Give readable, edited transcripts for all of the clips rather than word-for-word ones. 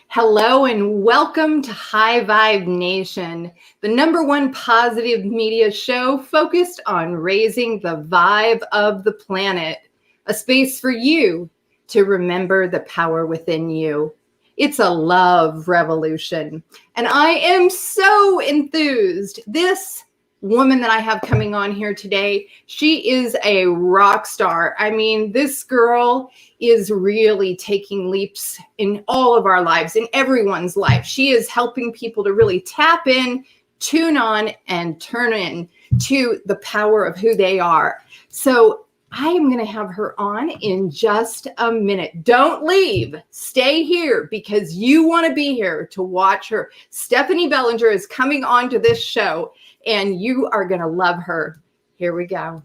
Hello and welcome to High Vibe Nation, the #1 positive media show focused on raising the vibe of the planet, a space for you to remember the power within you. It's a love revolution, and I am so enthused. This woman that I have coming on here today, she is a rock star. I mean, this girl is really taking leaps in all of our lives, in everyone's life. She is helping people to really tap in, tune on, and turn in to the power of who they are. So I am going to have her on in just a minute. Don't leave. Stay here because you want to be here to watch her. Stephanie Bellinger is coming on to this show, and you are going to love her. Here we go.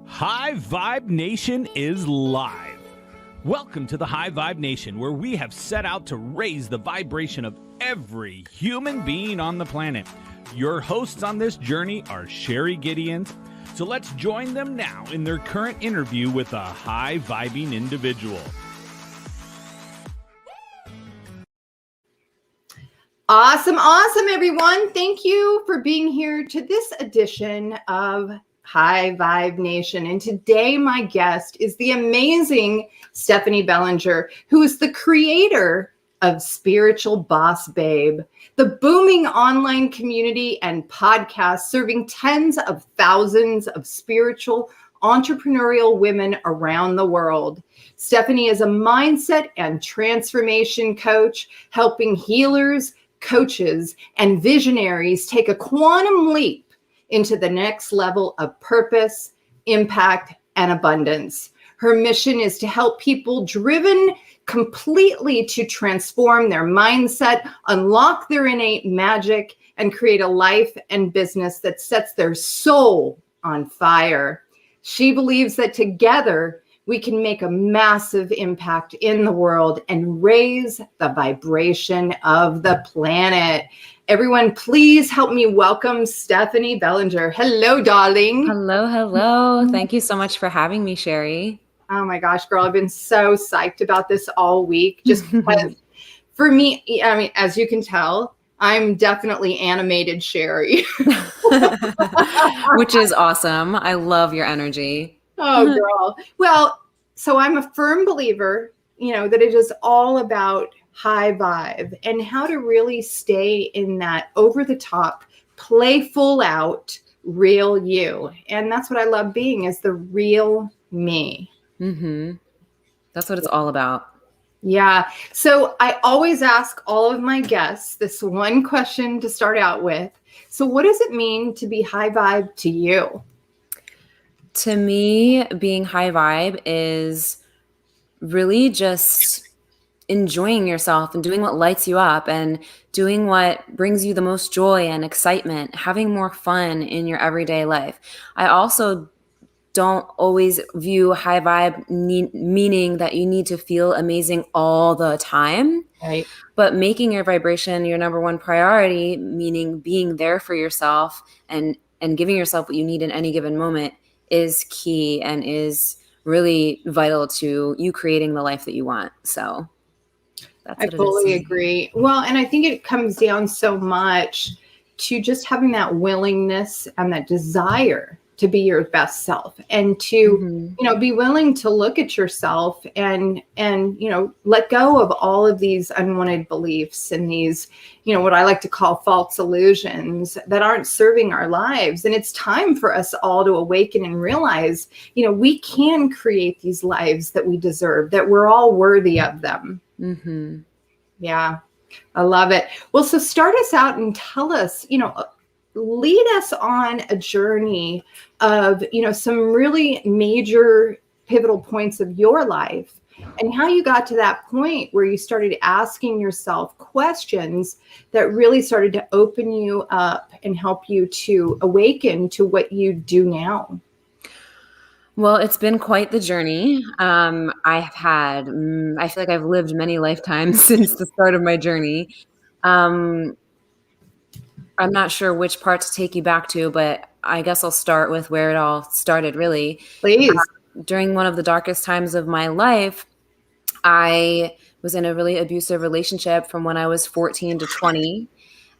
High Vibe Nation is live. Welcome to the High Vibe Nation, where we have set out to raise the vibration of every human being on the planet. Your hosts on this journey are Sherry Gideons, so let's join them now in their current interview with a high-vibing individual. Awesome, everyone. Thank you for being here to this edition of High Vibe Nation. And today my guest is the amazing Stephanie Bellinger, who is the creator of Spiritual Boss Babe, the booming online community and podcast serving tens of thousands of spiritual entrepreneurial women around the world. Stephanie is a mindset and transformation coach, helping healers, coaches, and visionaries take a quantum leap into the next level of purpose, impact, and abundance. Her mission is to help people driven completely to transform their mindset, unlock their innate magic, and create a life and business that sets their soul on fire. She believes that together we can make a massive impact in the world and raise the vibration of the planet. Everyone, please help me welcome Stephanie Bellinger. Hello, darling. Hello. Thank you so much for having me, Sherry. Oh my gosh, girl, I've been so psyched about this all week. Just because for me, I mean, as you can tell, I'm definitely animated Sherry. Which is awesome. I love your energy. Oh, girl. Well, so I'm a firm believer, that it is all about high vibe and how to really stay in that over the top, playful out, real you. And that's what I love being, is the real me. Mm-hmm. That's what it's all about. Yeah. So I always ask all of my guests this one question to start out with. So what does it mean to be high vibe to you? To me, being high vibe is really just enjoying yourself and doing what lights you up and doing what brings you the most joy and excitement, having more fun in your everyday life. I also don't always view high vibe meaning that you need to feel amazing all the time, right? But making your vibration your #1 priority, meaning being there for yourself and giving yourself what you need in any given moment, is key and is really vital to you creating the life that you want. So that's what I fully agree. Well, and I think it comes down so much to just having that willingness and that desire to be your best self and to, be willing to look at yourself and, let go of all of these unwanted beliefs and these, what I like to call false illusions that aren't serving our lives. And it's time for us all to awaken and realize, we can create these lives that we deserve, that we're all worthy of them. Mm-hmm. Yeah, I love it. Well, so start us out and tell us, lead us on a journey of, some really major pivotal points of your life and how you got to that point where you started asking yourself questions that really started to open you up and help you to awaken to what you do now. Well, it's been quite the journey. I feel like I've lived many lifetimes since the start of my journey. I'm not sure which part to take you back to, but I guess I'll start with where it all started, really. Please. during one of the darkest times of my life, I was in a really abusive relationship from when I was 14 to 20.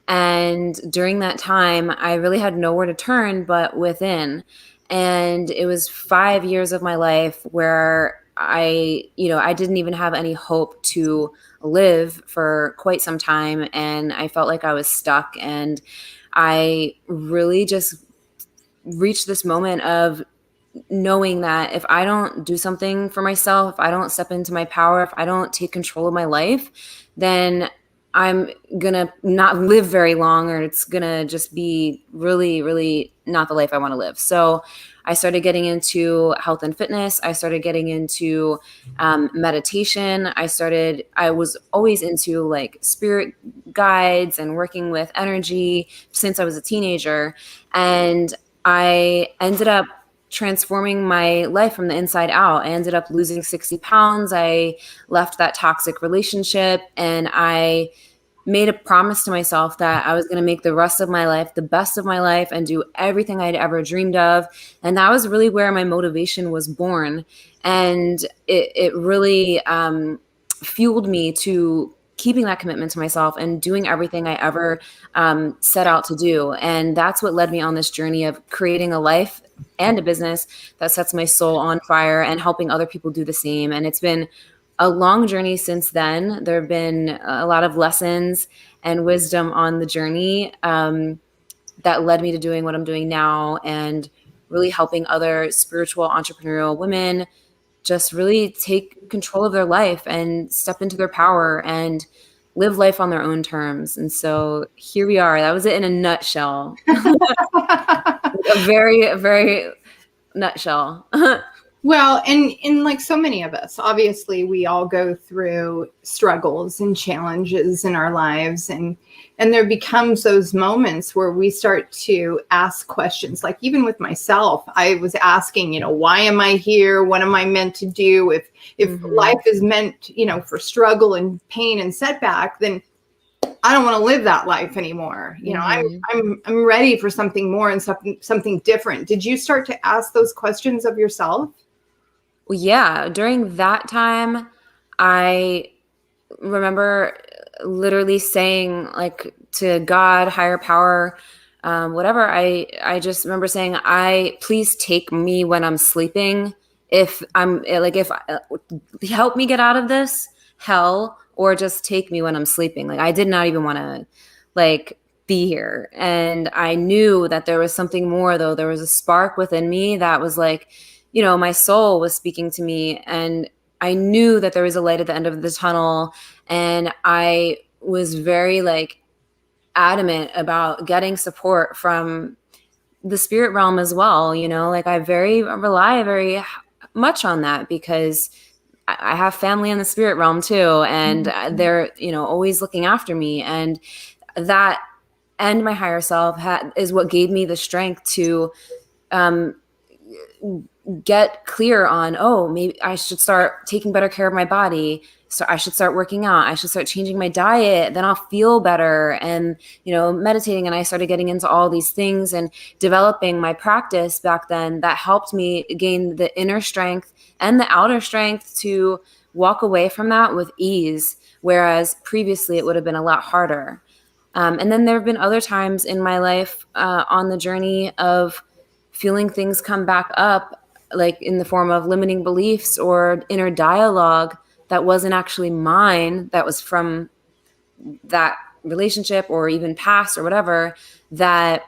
And during that time, I really had nowhere to turn but within. And it was 5 years of my life where I didn't even have any hope to live for quite some time. And I felt like I was stuck. And I really just reached this moment of knowing that if I don't do something for myself, if I don't step into my power, if I don't take control of my life, then I'm going to not live very long, or it's going to just be really, really not the life I want to live. So I started getting into health and fitness. I started getting into meditation. I was always into like spirit guides and working with energy since I was a teenager. And I ended up transforming my life from the inside out. I ended up losing 60 pounds. I left that toxic relationship, and I made a promise to myself that I was going to make the rest of my life the best of my life and do everything I'd ever dreamed of. And that was really where my motivation was born. And it really fueled me to keeping that commitment to myself and doing everything I ever set out to do. And that's what led me on this journey of creating a life and a business that sets my soul on fire and helping other people do the same. And it's been a long journey since then. There have been a lot of lessons and wisdom on the journey that led me to doing what I'm doing now, and really helping other spiritual entrepreneurial women just really take control of their life and step into their power and live life on their own terms. And so here we are. That was it in a nutshell. A very, very nutshell. Well, and like so many of us, obviously we all go through struggles and challenges in our lives, and there becomes those moments where we start to ask questions. Like even with myself, I was asking, why am I here? What am I meant to do? If life is meant, for struggle and pain and setback, then I don't want to live that life anymore. I'm ready for something more and something different. Did you start to ask those questions of yourself? Well, yeah, during that time, I remember literally saying, like, to God, higher power, whatever. I just remember saying, please take me when I'm sleeping. If help me get out of this hell, or just take me when I'm sleeping. Like, I did not even want to be here. And I knew that there was something more, though. There was a spark within me that was like, my soul was speaking to me, and I knew that there was a light at the end of the tunnel. And I was very adamant about getting support from the spirit realm as well. I rely very much on that, because I have family in the spirit realm too. And they're, always looking after me. And that, and my higher self is what gave me the strength to, get clear on, maybe I should start taking better care of my body. So I should start working out. I should start changing my diet. Then I'll feel better. And, meditating. And I started getting into all these things and developing my practice back then that helped me gain the inner strength and the outer strength to walk away from that with ease. Whereas previously it would have been a lot harder. And then there have been other times in my life on the journey of feeling things come back up, like in the form of limiting beliefs or inner dialogue that wasn't actually mine, that was from that relationship or even past or whatever, that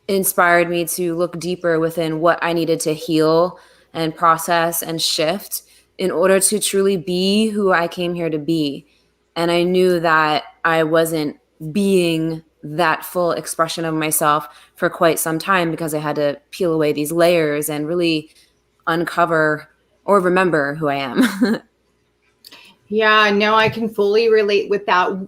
inspired me to look deeper within what I needed to heal and process and shift in order to truly be who I came here to be. And I knew that I wasn't being that full expression of myself for quite some time, because I had to peel away these layers and really uncover or remember who I am. Yeah, no, I can fully relate with that.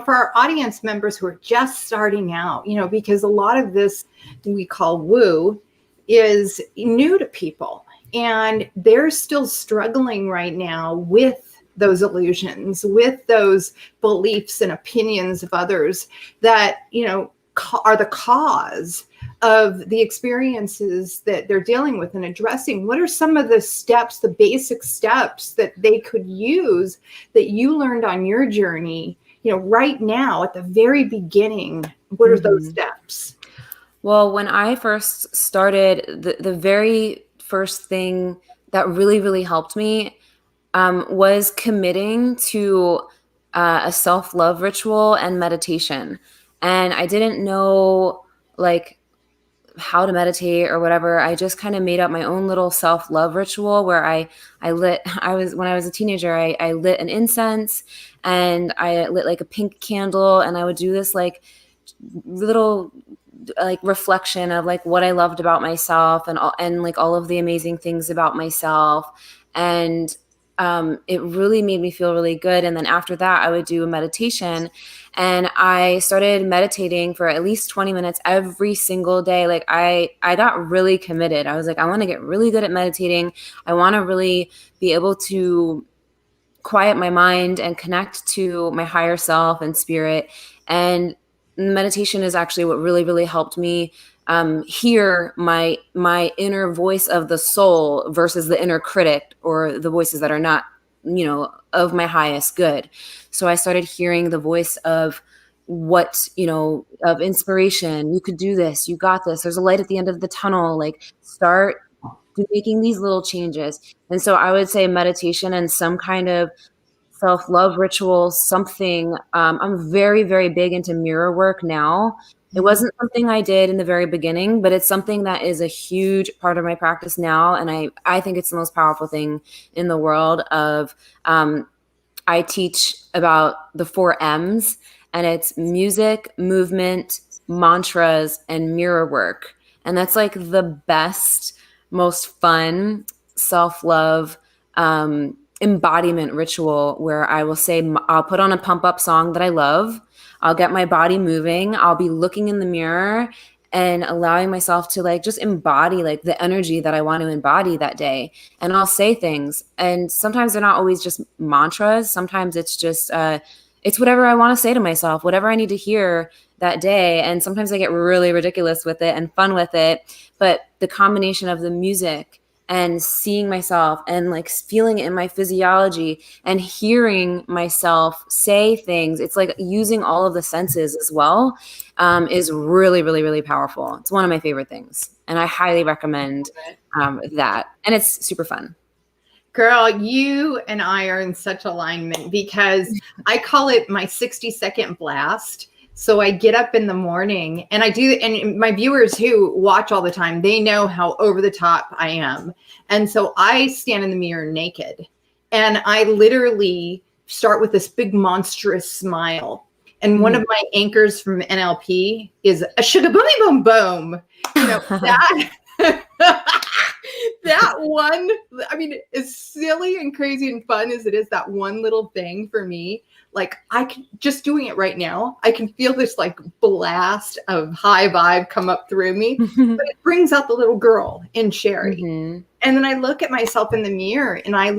For our audience members who are just starting out, because a lot of this we call woo is new to people, and they're still struggling right now with those illusions, with those beliefs and opinions of others that, are the cause of the experiences that they're dealing with and addressing. What are some of the steps, the basic steps that they could use that you learned on your journey, right now at the very beginning? What are those steps? Well, when I first started, the very first thing that really, really helped me was committing to a self-love ritual and meditation. And I didn't know like how to meditate or whatever. I just kind of made up my own little self-love ritual where when I was a teenager, I lit an incense and I lit like a pink candle, and I would do this like little like reflection of like what I loved about myself and like all of the amazing things about myself. And it really made me feel really good. And then after that, I would do a meditation, and I started meditating for at least 20 minutes every single day. Like I got really committed. I was like, I want to get really good at meditating. I want to really be able to quiet my mind and connect to my higher self and spirit. And meditation is actually what really, really helped me hear my inner voice of the soul versus the inner critic or the voices that are not, of my highest good. So I started hearing the voice of of inspiration. You could do this. You got this. There's a light at the end of the tunnel. Like start making these little changes. And so I would say meditation and some kind of self-love ritual, something. I'm very, very big into mirror work now. It wasn't something I did in the very beginning, but it's something that is a huge part of my practice now. And I think it's the most powerful thing in the world I teach about the 4 M's, and it's music, movement, mantras, and mirror work. And that's like the best, most fun self-love embodiment ritual where I will say, I'll put on a pump up song that I love. I'll get my body moving. I'll be looking in the mirror and allowing myself to like just embody like the energy that I want to embody that day. And I'll say things. And sometimes they're not always just mantras. Sometimes it's just, it's whatever I want to say to myself, whatever I need to hear that day. And sometimes I get really ridiculous with it and fun with it. But the combination of the music and seeing myself and like feeling it in my physiology and hearing myself say things, it's like using all of the senses as well, is really, really, really powerful. It's one of my favorite things. And I highly recommend that. And it's super fun. Girl, you and I are in such alignment because I call it my 60-second blast. So I get up in the morning and I do, and my viewers who watch all the time, they know how over the top I am. And so I stand in the mirror naked and I literally start with this big monstrous smile. And one of my anchors from NLP is a sugar boomy boom boom. That one, I mean, as silly and crazy and fun as it is, that one little thing for me, like I can just doing it right now, I can feel this like blast of high vibe come up through me, but it brings out the little girl in Sherry. And then I look at myself in the mirror and I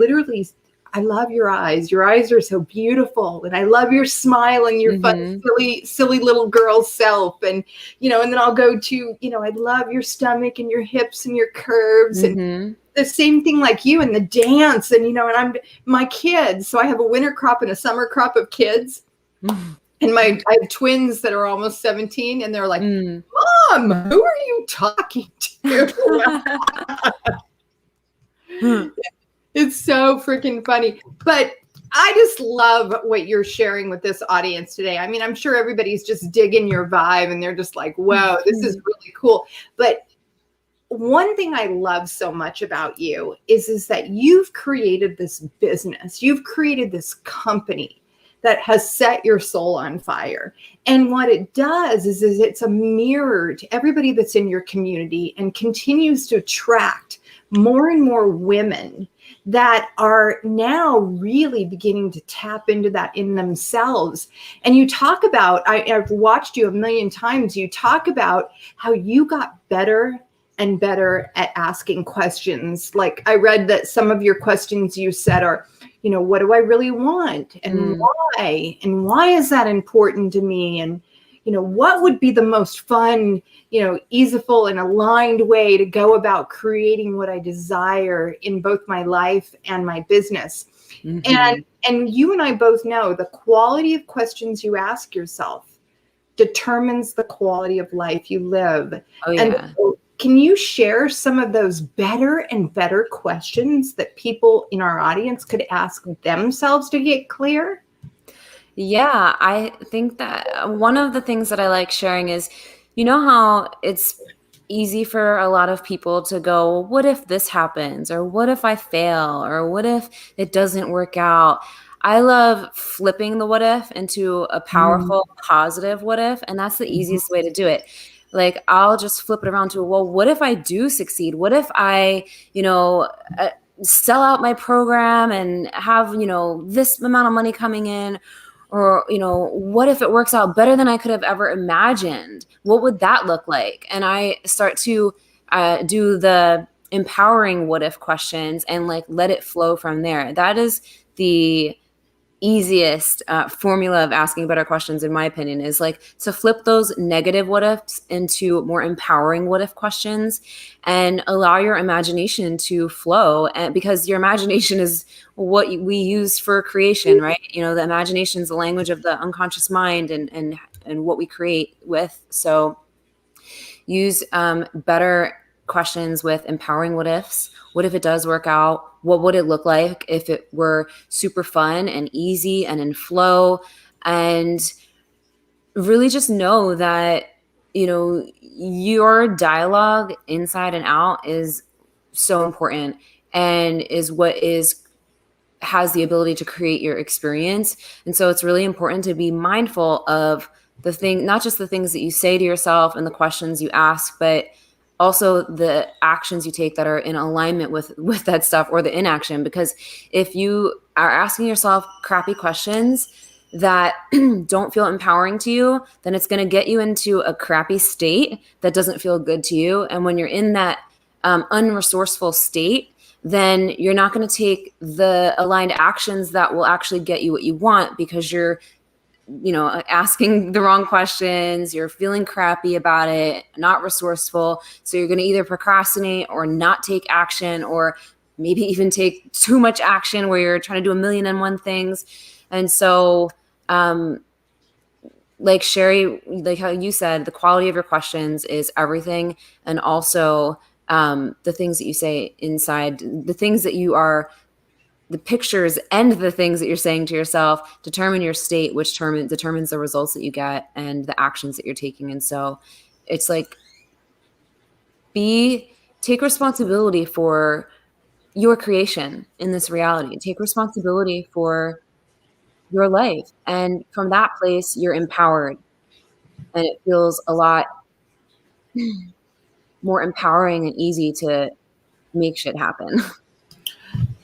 love your eyes. Your eyes are so beautiful. And I love your smile and your fun, silly little girl self. And, and then I'll go to, I love your stomach and your hips and your curves and the same thing like you and the dance. And, and I'm my kids. So I have a winter crop and a summer crop of kids. And I have twins that are almost 17 and they're like, Mom, who are you talking to? It's so freaking funny. But I just love what you're sharing with this audience today. I mean, I'm sure everybody's just digging your vibe and they're just like, whoa, this is really cool. But one thing I love so much about you is that you've created this business. You've created this company that has set your soul on fire. And what it does is it's a mirror to everybody that's in your community and continues to attract more and more women that are now really beginning to tap into that in themselves. And you talk about, I've watched you a million times, you talk about how you got better and better at asking questions. Like I read that some of your questions you said are, what do I really want? And why? And why is that important to me? And, what would be the most fun, easeful and aligned way to go about creating what I desire in both my life and my business. Mm-hmm. And you and I both know the quality of questions you ask yourself determines the quality of life you live. Oh, yeah. And so can you share some of those better and better questions that people in our audience could ask themselves to get clear? Yeah, I think that one of the things that I like sharing is, how it's easy for a lot of people to go, well, what if this happens? Or what if I fail? Or what if it doesn't work out? I love flipping the what if into a powerful, positive what if. And that's the easiest way to do it. Like, I'll just flip it around to, well, what if I do succeed? What if I, sell out my program and have, this amount of money coming in? Or, what if it works out better than I could have ever imagined? What would that look like? And I start to do the empowering what if questions and let it flow from there. That is the easiest formula of asking better questions, in my opinion, is to flip those negative what ifs into more empowering what if questions and allow your imagination to flow. And because your imagination is what we use for creation, right? The imagination is the language of the unconscious mind and what we create with. So use better questions with empowering what ifs. What if it does work out? What would it look like if it were super fun and easy and in flow? And really just know that, your dialogue inside and out is so important and is what has the ability to create your experience. And so it's really important to be mindful of not just the things that you say to yourself and the questions you ask, but also the actions you take that are in alignment with that stuff, or the inaction. Because if you are asking yourself crappy questions that don't feel empowering to you, then it's going to get you into a crappy state that doesn't feel good to you. And when you're in that unresourceful state, then you're not going to take the aligned actions that will actually get you what you want, because you're asking the wrong questions, you're feeling crappy about it, not resourceful. So you're going to either procrastinate or not take action, or maybe even take too much action where you're trying to do 1,000,001 things. And so, like Sherry, like how you said, the quality of your questions is everything. And also the things that you say inside, the things that you are, the pictures and the things that you're saying to yourself determine your state, which determines the results that you get and the actions that you're taking. And so it's take responsibility for your creation in this reality. Take responsibility for your life. And from that place, you're empowered. And it feels a lot more empowering and easy to make shit happen.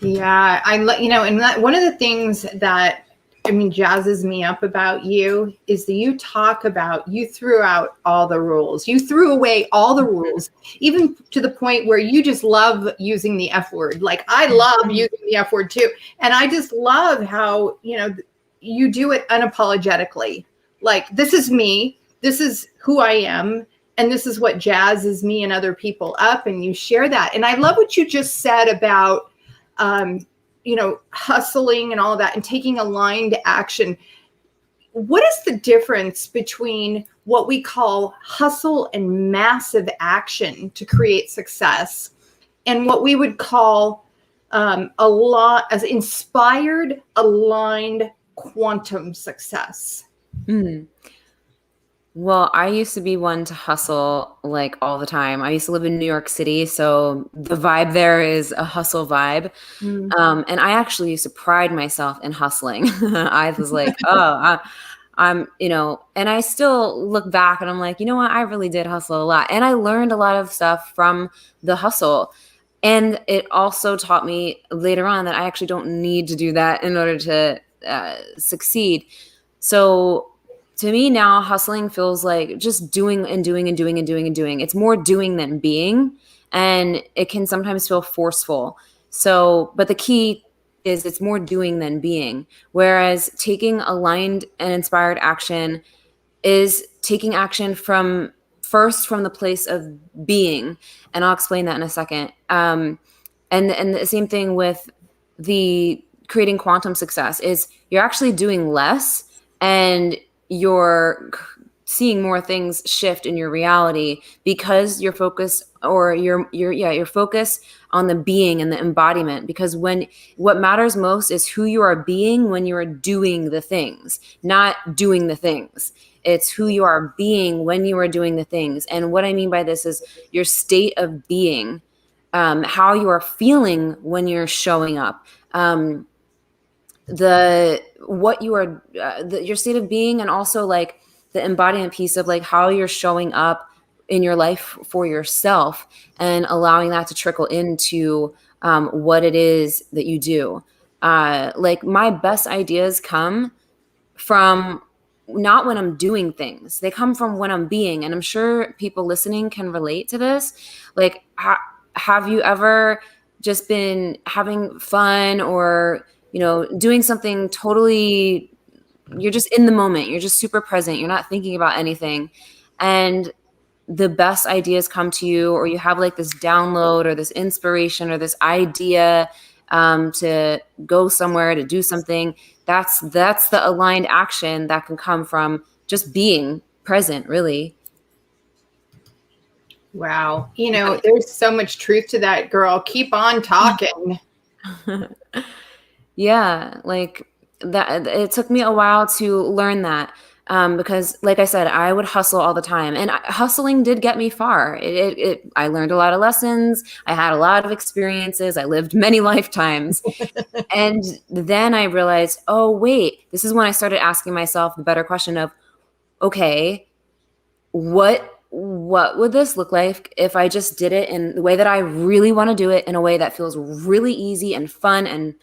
Yeah, and one of the things that jazzes me up about you is that you threw out all the rules. You threw away all the rules, even to the point where you just love using the F word. Like, I love using the F word too. And I just love how, you do it unapologetically. Like, this is me, this is who I am, and this is what jazzes me and other people up. And you share that. And I love what you just said about hustling and all of that and taking aligned action. What is the difference between what we call hustle and massive action to create success and what we would call a lot as inspired, aligned quantum success? Well, I used to be one to hustle all the time. I used to live in New York City, so the vibe there is a hustle vibe. And I actually used to pride myself in hustling. I was like, I'm, and I still look back and I'm like, you know what? I really did hustle a lot. And I learned a lot of stuff from the hustle. And it also taught me later on that I actually don't need to do that in order to succeed. So to me now, hustling feels like just doing and doing and doing and doing and doing. It's more doing than being, and it can sometimes feel forceful. So, but the key is it's more doing than being, whereas taking aligned and inspired action is taking action from the place of being. And I'll explain that in a second. And the same thing with the creating quantum success is you're actually doing less and you're seeing more things shift in your reality because you're focused, or you're focused on the being and the embodiment. Because when what matters most is who you are being when you are doing the things, not doing the things. It's who you are being when you are doing the things. And what I mean by this is your state of being, how you are feeling when you're showing up, your state of being, and also like the embodiment piece of like how you're showing up in your life for yourself, and allowing that to trickle into what it is that you do. Like my best ideas come from not when I'm doing things, they come from when I'm being. And I'm sure people listening can relate to this. Like, have you ever just been having fun, or, doing something totally, you're just in the moment, you're just super present, you're not thinking about anything, and the best ideas come to you, or you have like this download or this inspiration or this idea to go somewhere, to do something. That's the aligned action that can come from just being present, really. Wow. There's so much truth to that, girl. Keep on talking. Yeah, like that. It took me a while to learn that. Because like I said, I would hustle all the time, and hustling did get me far. I learned a lot of lessons. I had a lot of experiences. I lived many lifetimes. And then I realized, oh, wait, this is when I started asking myself the better question of, okay, what would this look like if I just did it in the way that I really want to do it, in a way that feels really easy and fun, and,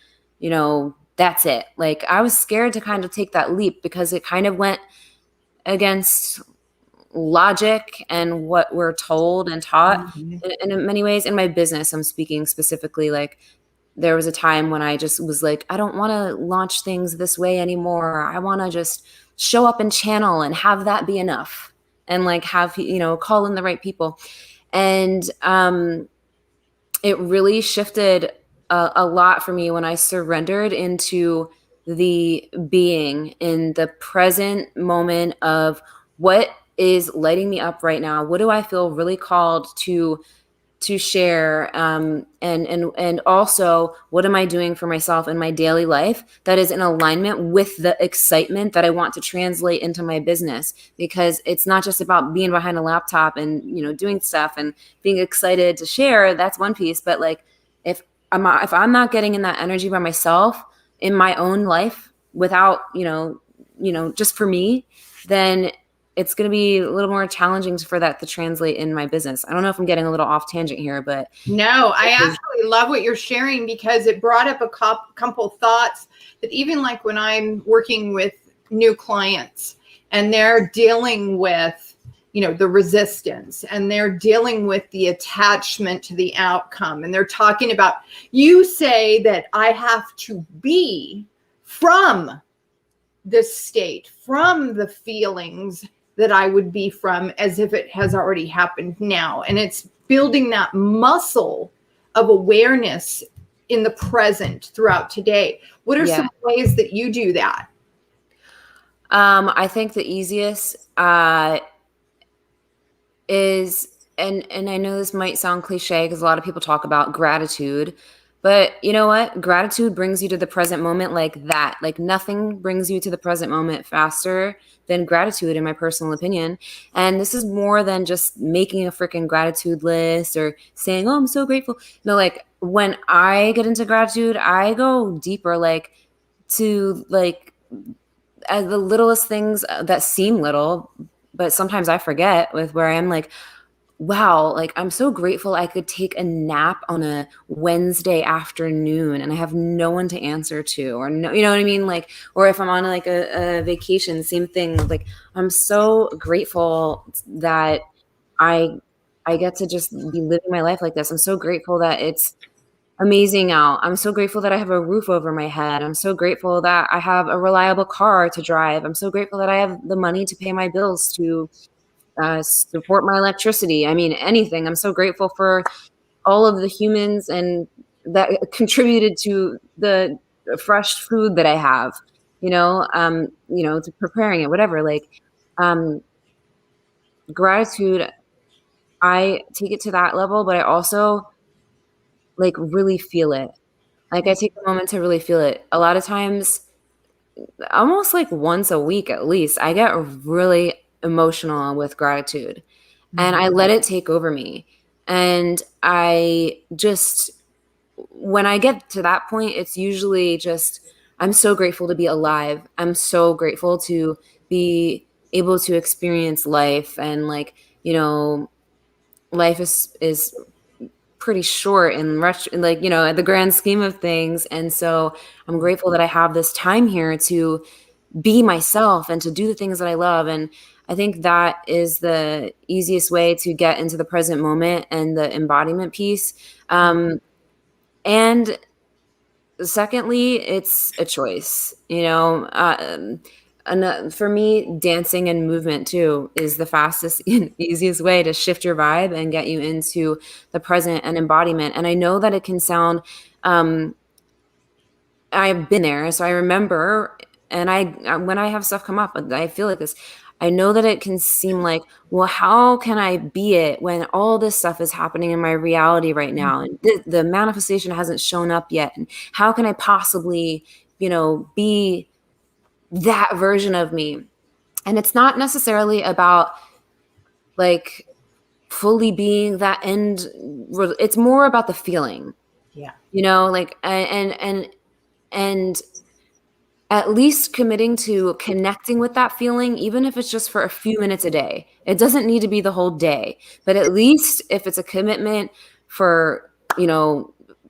that's it. Like, I was scared to kind of take that leap because it kind of went against logic and what we're told and taught. Mm-hmm. In many ways. In my business, I'm speaking specifically, like, there was a time when I just was like, I don't want to launch things this way anymore. I want to just show up and channel and have that be enough, and like have, call in the right people. And it really shifted a lot for me when I surrendered into the being in the present moment of what is lighting me up right now. What do I feel really called to share, and also what am I doing for myself in my daily life that is in alignment with the excitement that I want to translate into my business. Because it's not just about being behind a laptop and doing stuff and being excited to share. That's one piece, but like if I'm not getting in that energy by myself in my own life, without just for me, then it's going to be a little more challenging for that to translate in my business. I don't know if I'm getting a little off tangent here, but no, I absolutely love what you're sharing, because it brought up a couple thoughts that even like when I'm working with new clients and they're dealing with, the resistance, and they're dealing with the attachment to the outcome. And they're talking about, you say that I have to be from this state, from the feelings that I would be from, as if it has already happened now. And it's building that muscle of awareness in the present throughout today. What are some ways that you do that? I think the easiest is, and I know this might sound cliche because a lot of people talk about gratitude, but you know what? Gratitude brings you to the present moment like that. Like nothing brings you to the present moment faster than gratitude, in my personal opinion. And this is more than just making a freaking gratitude list or saying, oh, I'm so grateful. No, like when I get into gratitude, I go deeper, like to like as the littlest things that seem little, but sometimes I forget, with where I am like, wow, like I'm so grateful I could take a nap on a Wednesday afternoon and I have no one to answer to, or no, you know what I mean? Like, or if I'm on like a vacation, same thing. Like I'm so grateful that I get to just be living my life like this. I'm so grateful that it's amazing out. I'm so grateful that I have a roof over my head. I'm so grateful that I have a reliable car to drive. I'm so grateful that I have the money to pay my bills, to support my electricity. I mean, anything. I'm so grateful for all of the humans and that contributed to the fresh food that I have, to preparing it, whatever. Like, um, gratitude, I take it to that level, but I also like really feel it. Like I take a moment to really feel it. A lot of times, almost like once a week at least, I get really emotional with gratitude and I let it take over me. And I just, when I get to that point, it's usually just, I'm so grateful to be alive. I'm so grateful to be able to experience life. And like, life is pretty short and like, at the grand scheme of things. And so I'm grateful that I have this time here to be myself and to do the things that I love. And I think that is the easiest way to get into the present moment and the embodiment piece. And secondly, it's a choice, and for me, dancing and movement too is the fastest and easiest way to shift your vibe and get you into the present and embodiment. And I know that it can sound, I've been there, so I remember, and when I have stuff come up, I feel like this. I know that it can seem like, well, how can I be it when all this stuff is happening in my reality right now, and the manifestation hasn't shown up yet, and how can I possibly, be that version of me? And it's not necessarily about like fully being that end. It's more about the feeling, Yeah. like, and at least committing to connecting with that feeling, even if it's just for a few minutes a day. It doesn't need to be the whole day, but at least if it's a commitment for,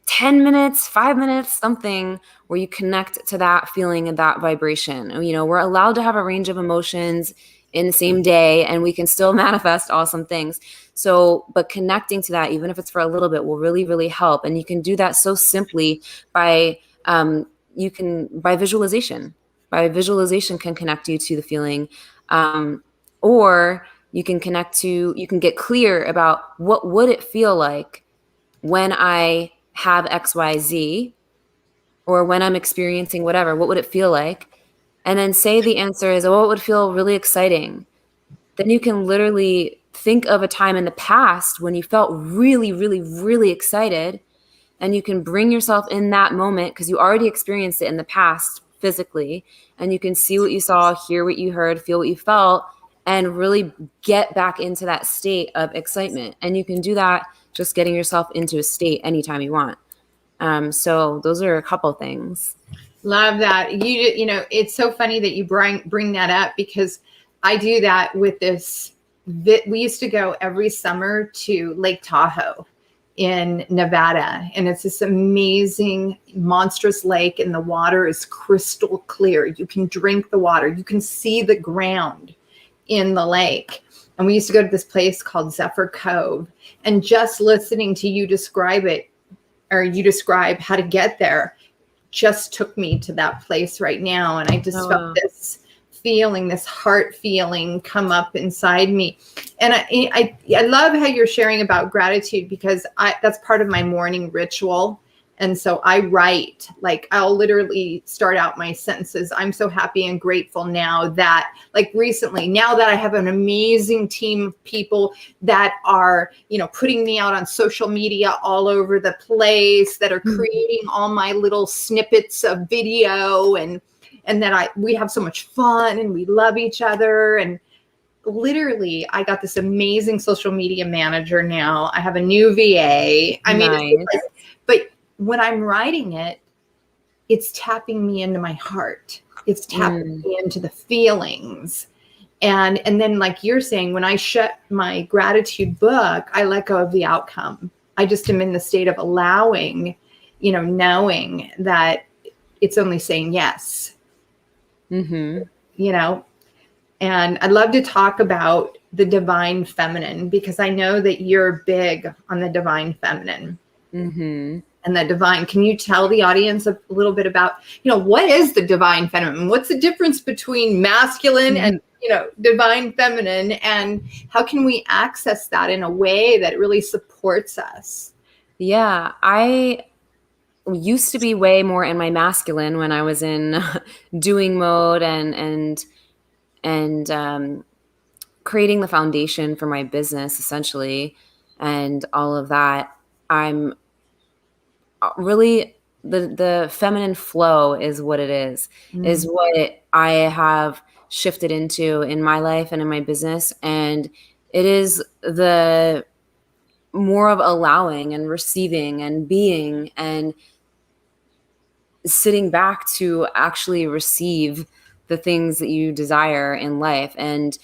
10 minutes, 5 minutes, something where you connect to that feeling and that vibration. We're allowed to have a range of emotions in the same day and we can still manifest awesome things. So, but connecting to that, even if it's for a little bit, will really, really help. And you can do that so simply by, by visualization. By visualization can connect you to the feeling, or you can get clear about what would it feel like when I have XYZ, or when I'm experiencing whatever. What would it feel like? And then say the answer is, oh, it would feel really exciting. Then you can literally think of a time in the past when you felt really, really, really excited. And you can bring yourself in that moment because you already experienced it in the past physically. And you can see what you saw, hear what you heard, feel what you felt, and really get back into that state of excitement. And you can do that just getting yourself into a state anytime you want. So those are a couple things. Love that. It's so funny that you bring that up because I do that with this. We used to go every summer to Lake Tahoe in Nevada, and it's this amazing, monstrous lake, and the water is crystal clear. You can drink the water. You can see the ground in the lake. And we used to go to this place called Zephyr Cove, and just listening to you describe it, or you describe how to get there, just took me to that place right now. And I just felt this feeling, this heart feeling come up inside me. And I love how you're sharing about gratitude because that's part of my morning ritual. And so I write, like I'll literally start out my sentences. I'm so happy and grateful now that, like recently, now that I have an amazing team of people that are, putting me out on social media all over the place, that are creating all my little snippets of video, and that we have so much fun and we love each other. And literally, I got this amazing social media manager now. I have a new VA. I mean, but when I'm writing it, it's tapping me into my heart. It's tapping me into the feelings. And then, like you're saying, when I shut my gratitude book, I let go of the outcome. I just am in the state of allowing, knowing that it's only saying yes. And I'd love to talk about the divine feminine because I know that you're big on the divine feminine. and the divine. Can you tell the audience a little bit about, what is the divine feminine? What's the difference between masculine and, divine feminine, and how can we access that in a way that really supports us? Yeah, I used to be way more in my masculine when I was in doing mode and creating the foundation for my business, essentially, and all of that. I'm really the feminine flow is what it is what I have shifted into in my life and in my business. And it is the more of allowing and receiving and being and sitting back to actually receive the things that you desire in life. And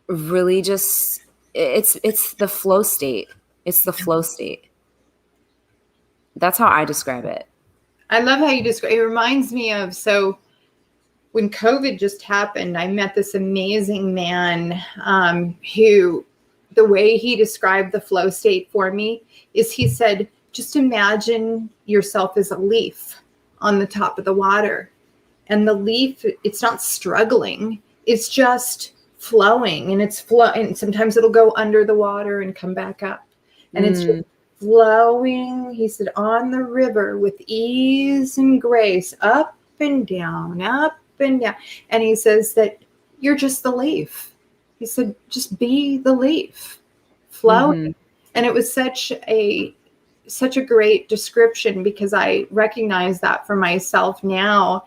really just it's the flow state. It's the flow state. That's how I describe it. I love how you describe it. It reminds me of, so when COVID just happened, I met this amazing man who, the way he described the flow state for me is, he said, just imagine yourself as a leaf on the top of the water. And the leaf, it's not struggling. It's just flowing, and it's flowing. Sometimes it'll go under the water and come back up. And it's just flowing, he said, on the river with ease and grace, up and down, up and down. And he says that you're just the leaf. He said, just be the leaf, flowing. And it was such a great description, because I recognize that for myself now.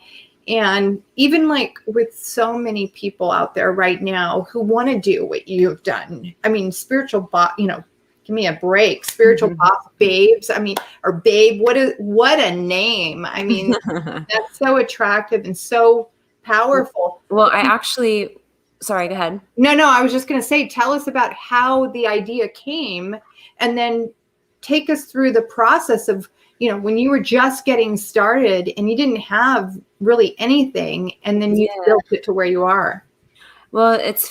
And even like with so many people out there right now who want to do what you've done. I mean, spiritual, give me a break. Spiritual boss babes. I mean, or babe, what a name. I mean, that's so attractive and so powerful. Well, sorry, go ahead. No, I was just going to say, tell us about how the idea came, and then take us through the process of, when you were just getting started and you didn't have really anything, and then you built it to where you are. Well, it's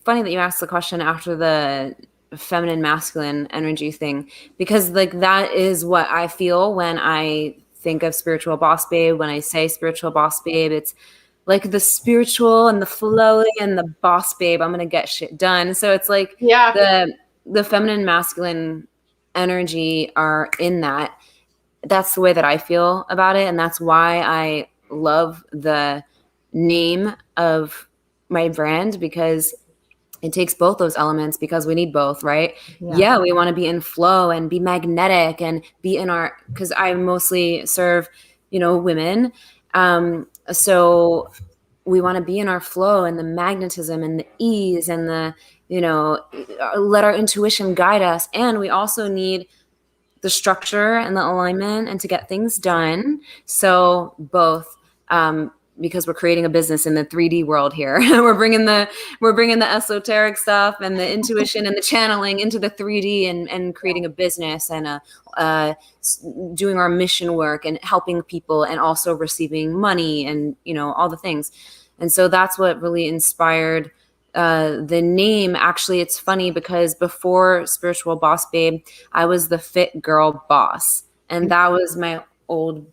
funny that you asked the question after the feminine masculine energy thing, because like that is what I feel when I think of spiritual boss babe. When I say spiritual boss babe, it's like the spiritual and the flowy and the boss babe. I'm gonna get shit done. So it's like the feminine masculine energy are in that. That's the way that I feel about it, and that's why I love the name of my brand, because it takes both those elements, because we need both, right? Yeah, we want to be in flow and be magnetic and be in our, because I mostly serve, women. So we want to be in our flow and the magnetism and the ease and the, let our intuition guide us. And we also need the structure and the alignment and to get things done. So both, because we're creating a business in the 3D world here. we're bringing the esoteric stuff and the intuition and the channeling into the 3D and creating a business and doing our mission work and helping people and also receiving money and, all the things. And so that's what really inspired the name. Actually, it's funny because before Spiritual Boss Babe, I was the Fit Girl Boss. And that was my old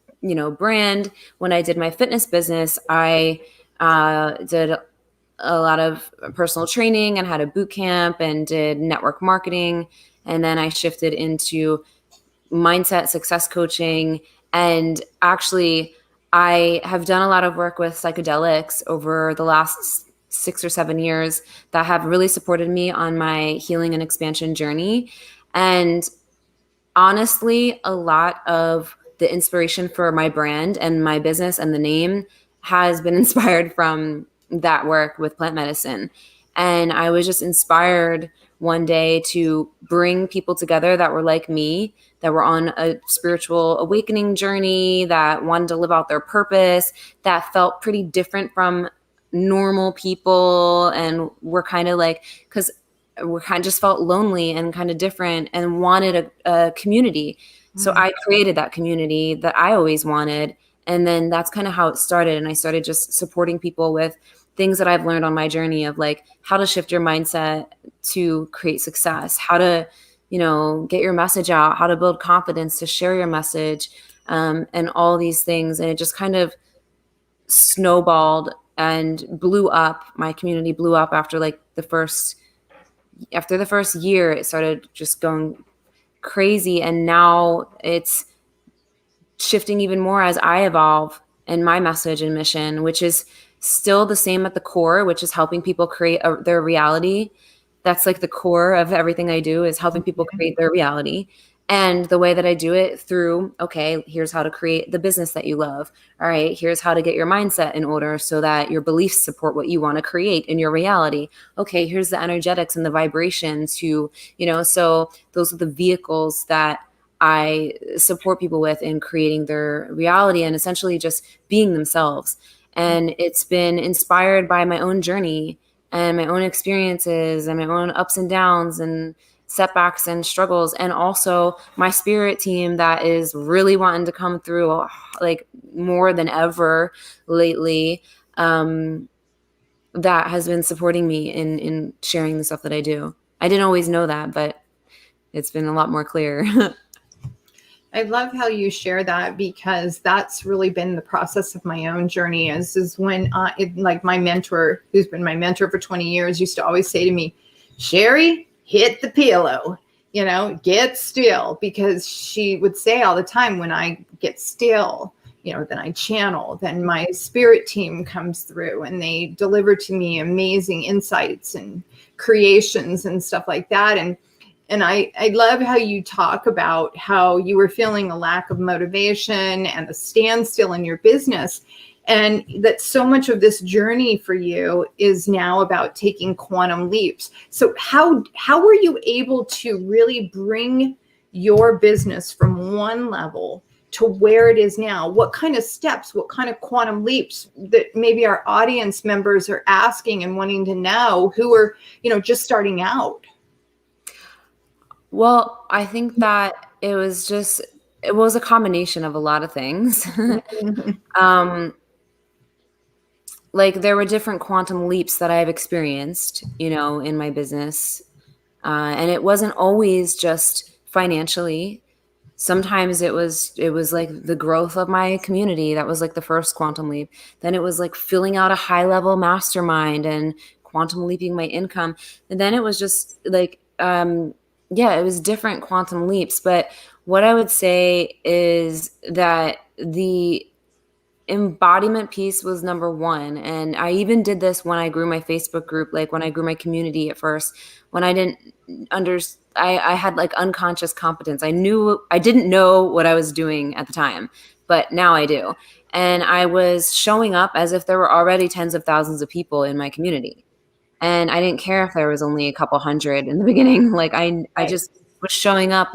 brand. When I did my fitness business, I did a lot of personal training and had a boot camp and did network marketing. And then I shifted into mindset success coaching. And actually, I have done a lot of work with psychedelics over the last 6 or 7 years that have really supported me on my healing and expansion journey. And honestly, a lot of the inspiration for my brand and my business and the name has been inspired from that work with plant medicine. And I was just inspired one day to bring people together that were like me, that were on a spiritual awakening journey, that wanted to live out their purpose, that felt pretty different from normal people. And we're kind of like, because we kind of just felt lonely and kind of different and wanted a community. So I created that community that I always wanted. And then that's kind of how it started. And I started just supporting people with things that I've learned on my journey of like how to shift your mindset to create success, how to get your message out, how to build confidence to share your message, and all these things. And it just kind of snowballed and blew up. My community blew up after the first year. It started just going crazy, and now it's shifting even more as I evolve in my message and mission, which is still the same at the core, which is helping people create their reality. That's like the core of everything I do, is helping people create their reality. And the way that I do it through, okay, here's how to create the business that you love. All right, here's how to get your mindset in order so that your beliefs support what you want to create in your reality. Okay, here's the energetics and the vibrations so those are the vehicles that I support people with in creating their reality and essentially just being themselves. And it's been inspired by my own journey and my own experiences and my own ups and downs and setbacks and struggles, and also my spirit team that is really wanting to come through more than ever lately, that has been supporting me in sharing the stuff that I do. I didn't always know that, but it's been a lot more clear. I love how you share that, because that's really been the process of my own journey. Is when my mentor, who's been my mentor for 20 years, used to always say to me, Sherry, hit the pillow, get still, because she would say all the time, when I get still, then I channel, then my spirit team comes through and they deliver to me amazing insights and creations and stuff like that. And I love how you talk about how you were feeling a lack of motivation and a standstill in your business, and that so much of this journey for you is now about taking quantum leaps. So how were you able to really bring your business from one level to where it is now? What kind of steps, what kind of quantum leaps that maybe our audience members are asking and wanting to know, who are, just starting out? Well, I think that it was a combination of a lot of things. There were different quantum leaps that I've experienced, in my business. And it wasn't always just financially. Sometimes it was like the growth of my community. That was like the first quantum leap. Then it was like filling out a high level mastermind and quantum leaping my income. And then it was just it was different quantum leaps. But what I would say is that the embodiment piece was number one. And I even did this when I grew my Facebook group, when I grew my community at first, when I didn't I had unconscious competence. I didn't know what I was doing at the time, but now I do. And I was showing up as if there were already tens of thousands of people in my community. And I didn't care if there was only a couple hundred in the beginning. I just was showing up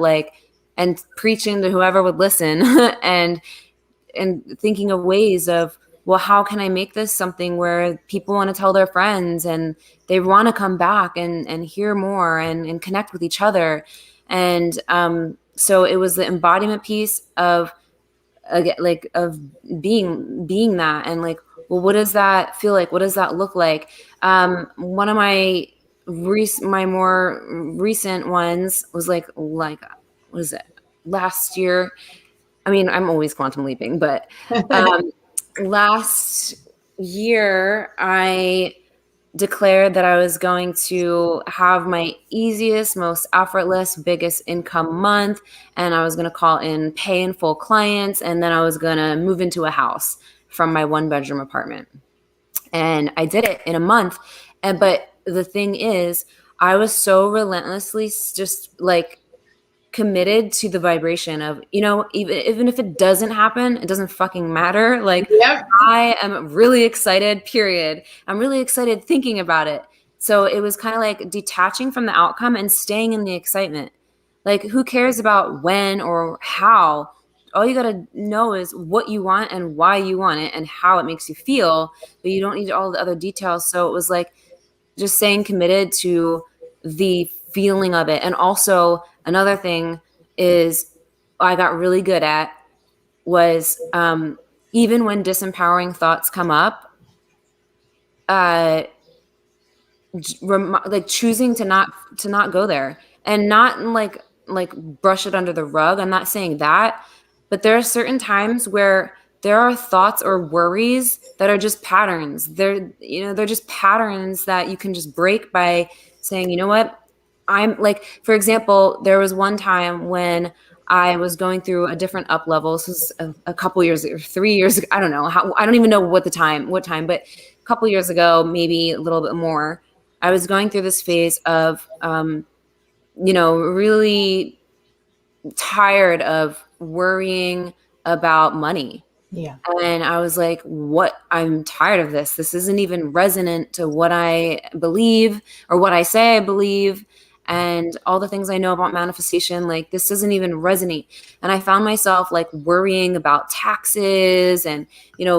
and preaching to whoever would listen and thinking of ways of, well, how can I make this something where people want to tell their friends and they want to come back and hear more and connect with each other. And so it was the embodiment piece of being that, and well, what does that feel like? What does that look like? One of my more recent ones was what is it? Last year. I mean, I'm always quantum leaping, but last year I declared that I was going to have my easiest, most effortless, biggest income month. And I was going to call in pay in full clients. And then I was going to move into a house from my 1-bedroom apartment. And I did it in a month. But the thing is, I was so relentlessly just committed to the vibration of, even if it doesn't happen, it doesn't fucking matter. Yep. I am really excited, period. I'm really excited thinking about it. So it was kind of detaching from the outcome and staying in the excitement. Who cares about when or how? All you got to know is what you want and why you want it and how it makes you feel, but you don't need all the other details. So it was just staying committed to the feeling of it. And also another thing is I got really good at was even when disempowering thoughts come up, choosing to not go there, and not in like brush it under the rug. I'm not saying that, but there are certain times where there are thoughts or worries that are just patterns. They're just patterns that you can just break by saying, you know what? I'm like, for example, there was one time when I was going through a different up level. This was a couple years or 3 years ago. I don't know how, I don't even know what time, but a couple years ago, maybe a little bit more, I was going through this phase of, really tired of worrying about money. Yeah. And I was like, I'm tired of this. This isn't even resonant to what I believe or what I say I believe. And all the things I know about manifestation, like this doesn't even resonate. And I found myself like worrying about taxes and,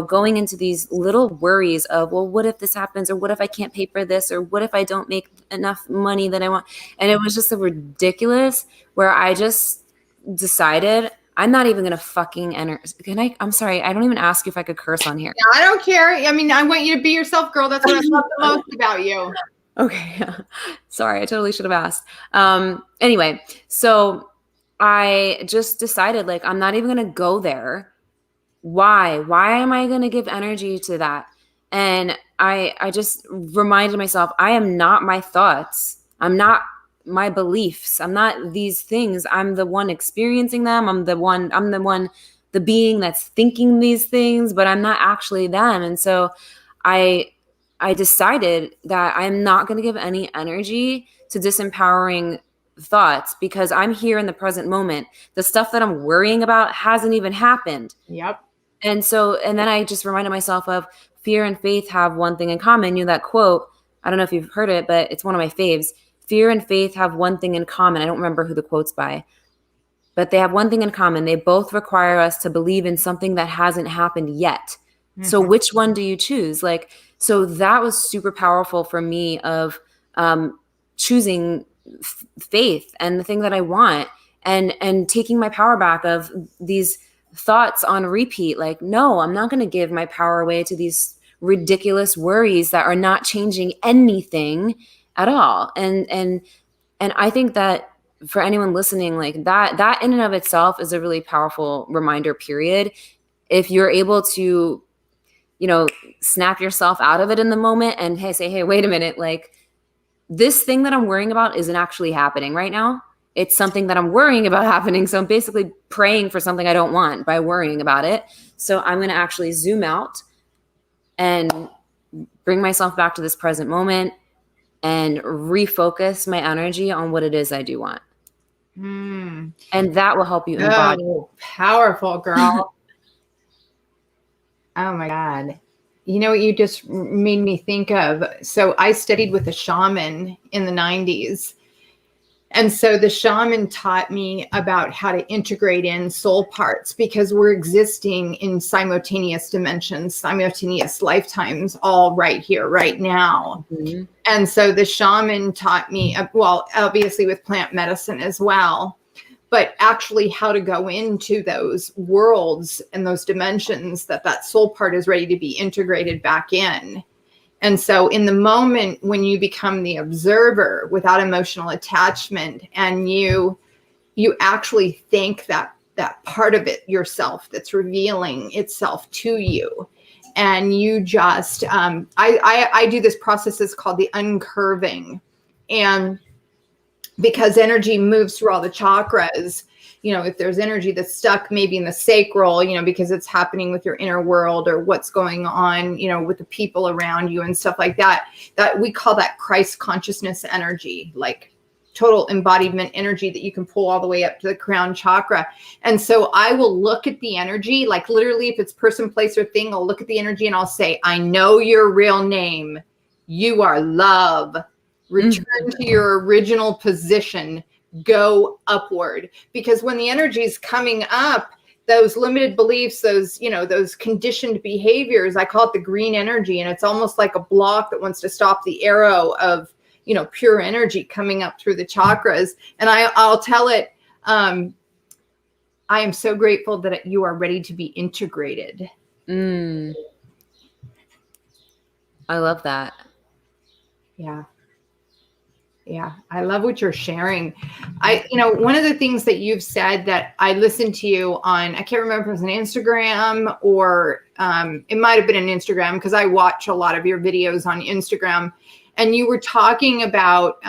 going into these little worries of, well, what if this happens? Or what if I can't pay for this? Or what if I don't make enough money that I want? And it was just so ridiculous where I just decided I'm not even going to fucking enter. I'm sorry. I don't even ask you if I could curse on here. No, I don't care. I mean, I want you to be yourself, girl. That's what I love the most about you. Okay. Sorry. I totally should have asked. Anyway, so I just decided like, I'm not even going to go there. Why am I going to give energy to that? And I just reminded myself, I am not my thoughts. I'm not my beliefs. I'm not these things. I'm the one experiencing them. I'm the being that's thinking these things, but I'm not actually them. And so I decided that I'm not going to give any energy to disempowering thoughts because I'm here in the present moment. The stuff that I'm worrying about hasn't even happened. Yep. And then I just reminded myself of fear and faith have one thing in common. That quote, I don't know if you've heard it, but it's one of my faves. Fear and faith have one thing in common. I don't remember who the quote's by, but they have one thing in common. They both require us to believe in something that hasn't happened yet. Mm-hmm. So which one do you choose? So that was super powerful for me of choosing faith and the thing that I want and taking my power back of these thoughts on repeat. Like, no, I'm not going to give my power away to these ridiculous worries that are not changing anything at all. And I think that for anyone listening, like that in and of itself is a really powerful reminder, period. If you're able to, snap yourself out of it in the moment and say, hey, wait a minute, like this thing that I'm worrying about isn't actually happening right now. It's something that I'm worrying about happening. So I'm basically praying for something I don't want by worrying about it. So I'm going to actually zoom out and bring myself back to this present moment and refocus my energy on what it is I do want. And that will help you embody. Oh, powerful, girl. Oh my God. You know what you just made me think of? So I studied with a shaman in the 90s. And so the shaman taught me about how to integrate in soul parts because we're existing in simultaneous dimensions, simultaneous lifetimes, all right here, right now. Mm-hmm. And so the shaman taught me, well, obviously with plant medicine as well, but actually how to go into those worlds and those dimensions that soul part is ready to be integrated back in. And so in the moment when you become the observer without emotional attachment and you actually think that part of it yourself that's revealing itself to you, and you just, I do this process, it's called the uncurving. And because energy moves through all the chakras, if there's energy that's stuck maybe in the sacral, because it's happening with your inner world or what's going on, with the people around you and stuff like that, that we call that Christ consciousness energy, like total embodiment energy that you can pull all the way up to the crown chakra. And so I will look at the energy, like literally if it's person, place, or thing, I'll look at the energy and I'll say, I know your real name. You are love. Return to your original position. Go upward, because when the energy is coming up, those limited beliefs, those conditioned behaviors, I call it the green energy, and it's almost like a block that wants to stop the arrow of pure energy coming up through the chakras. And I'll tell it, I am so grateful that you are ready to be integrated. I love that. Yeah. Yeah, I love what you're sharing. One of the things that you've said that I listened to you on, I can't remember if it was an Instagram or it might have been an Instagram, because I watch a lot of your videos on Instagram, and you were talking about,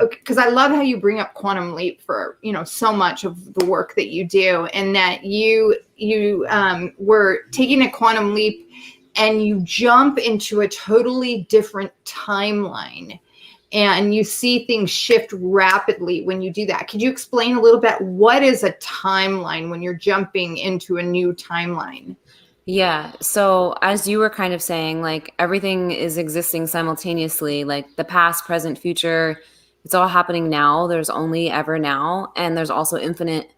because I love how you bring up quantum leap for, so much of the work that you do, and that you were taking a quantum leap and you jump into a totally different timeline. And you see things shift rapidly when you do that. Could you explain a little bit, what is a timeline when you're jumping into a new timeline? Yeah. So as you were kind of saying, like everything is existing simultaneously, like the past, present, future, it's all happening now. There's only ever now. And there's also infinite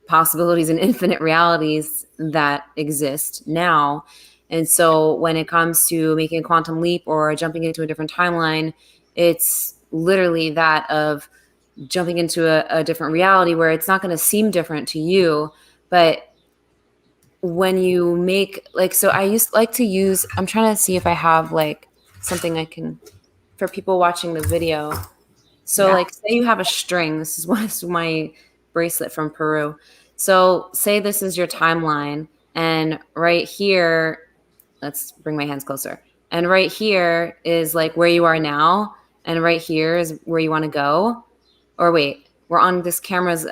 possibilities and infinite realities that exist now. And so when it comes to making a quantum leap or jumping into a different timeline, it's literally that of jumping into a different reality where it's not going to seem different to you. But when you make so I like to use, I'm trying to see if I have like something I can, for people watching the video. So Yeah. like say you have a string. This is my bracelet from Peru. So say this is your timeline, and right here, let's bring my hands closer. And right here is like where you are now. And right here is where you want to go. Or wait, we're on this camera's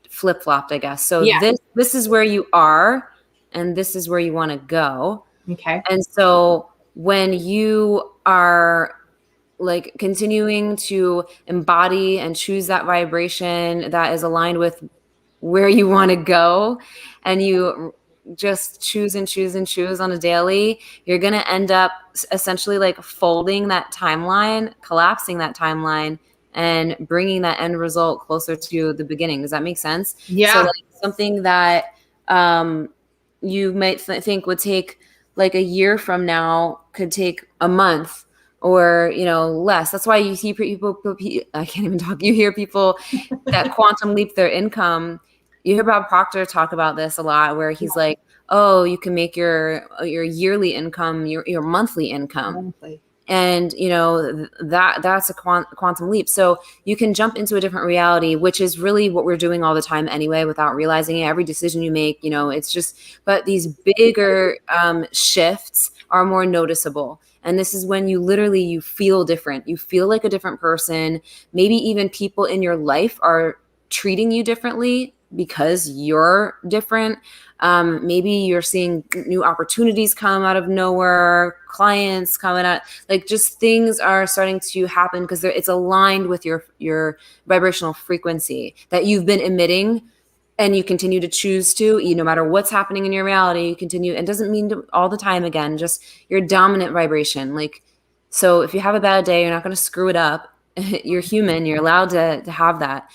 flip-flopped, I guess. So Yeah. this is where you are, and this is where you want to go. Okay. And so when you are like continuing to embody and choose that vibration that is aligned with where you want to go, and you just choose and choose and choose on a daily, you're going to end up essentially like folding that timeline, collapsing that timeline, and bringing that end result closer to the beginning. Does that make sense? Yeah. So like something that you might think would take like a year from now could take a month or, less. That's why you see people, I can't even talk. You hear people that quantum leap their income. You hear Bob Proctor talk about this a lot, where he's like, oh, you can make your yearly income, your monthly income. Monthly. And, that's a quantum leap. So you can jump into a different reality, which is really what we're doing all the time anyway, without realizing it. Every decision you make, it's just, but these bigger shifts are more noticeable. And this is when you feel different. You feel like a different person. Maybe even people in your life are treating you differently because you're different. Maybe you're seeing new opportunities come out of nowhere, clients coming out, like just things are starting to happen because it's aligned with your vibrational frequency that you've been emitting, and you continue to choose to, no matter what's happening in your reality, you continue. And doesn't mean to all the time, again, just your dominant vibration. Like, so if you have a bad day, you're not going to screw it up. You're human. You're allowed to have that.